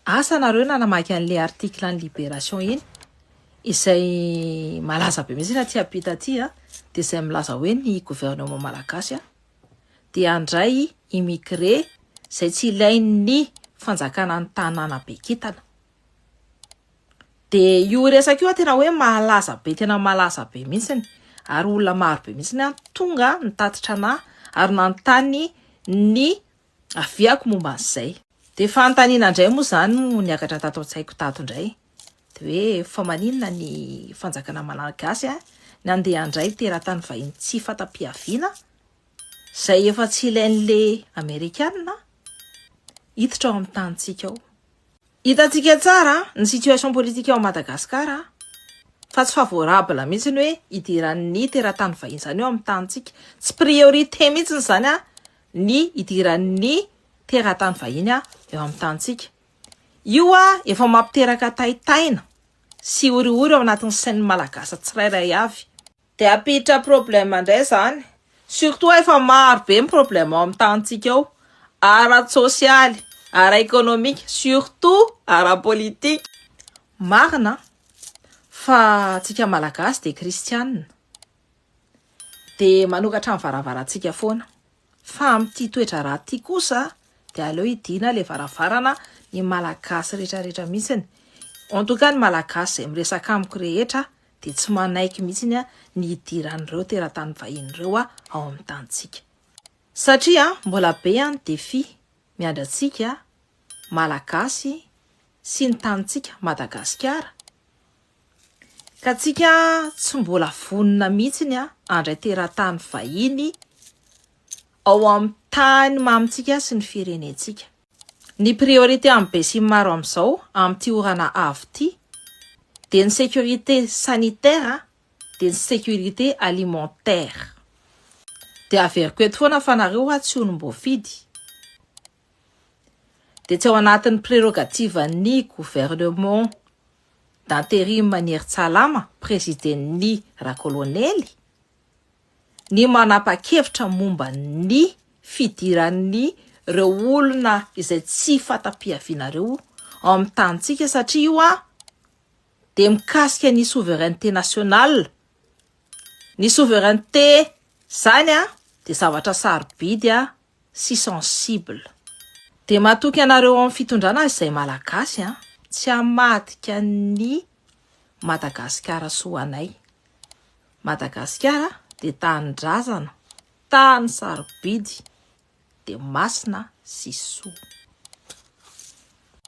Asa nareo nanamaky an'le article ny Libération iny izay malaza be mihitsy aty apita aty dia izay milaza hoe ny gouvernement malagasy dia andray immigré izay tsy ilain'ny fanjakana ny tanàna be kitana. Dia io resaka io tena hoe malaza be, tena malaza be mihitsy, ary olona maro be mihitsy tonga nitatitra anahy ary nanontany ny aviako momba an'izay. Dia fanontaniana indray moa izany no niakatra tato an-tsaiko tato indray. Dia hoe fa maninona ny fanjakana malagasy nandeha andray teratany vahiny tsy fatam-piaviana izay efa tsy ilain'le Amerikanina hiditra ao amin'ny tanintsika ao. Hitantsika tsara ny situation politique ao Madagasikara fa tsy favorable mihitsy ny hoe idiran'ny teratany vahiny izany eo amin'ny tanintsika. Tsy priorité mihitsy izany ny idiran'ny teratany vahiny eo amin'ny tanintsika. Io efa mampiteraka taitaina sy oriori ao anatin'ny sain'ny malagasy tsirairay avy. Dia apiditra problème indray izany. Surtout efa maro be ny problème ao amin'ny tanintsika ao. Ara-sosialy, ara-économique, surtout ara-politique. Marina fa antsika malagasy dia kristianina. Dia manokatra amin'ny varavarantsika foana. Fa amin'ity toetra ratsy kosa dia aleo hidiana ilay varavarana ny malagasy rehetrarehetra mihitsy. En tout cas ny malagasy izay miresaka amiko rehetra dia tsy manaiky mihitsy ny hidiran'ireo teratany vahin'ireo ao amin'ny tanintsika. Satria mbola be ny défi miandratsika malagasy sy ny tanintsika Madagasikara. Ka tsika tsy mbola vonona mihitsy andray teratany vahiny ao amin'ny tany mamintsika sy ny firenentsika. Ny priorité amin'ny be sy maro amin'izao amin'ity orana avo ity dia ny sécurité sanitaire dia ny sécurité alimentaire. Dia averiko eto foana fa nareo tsy onom-boafidy. Dia tsy ao anatin'ny prérogative ny gouvernement d'intérim Maniratsalama, présiden'ny Rakolonely, ny manapa-kevitra momba ny fidiran'ny ireo olona izay tsy fatam-piavianareo ao amin'ny tanintsika satria io dia mikasika ny souveraineté nationale. Ny souveraineté izany dia zavatra sarobidy sy sensible. Dia matoky anareo amin'ny fitondrana izay malagasy tsy hamadika ny Madagasikara soanay. Madagasikara dia tany-drazana, tany sarobidy, dia masina sy soa.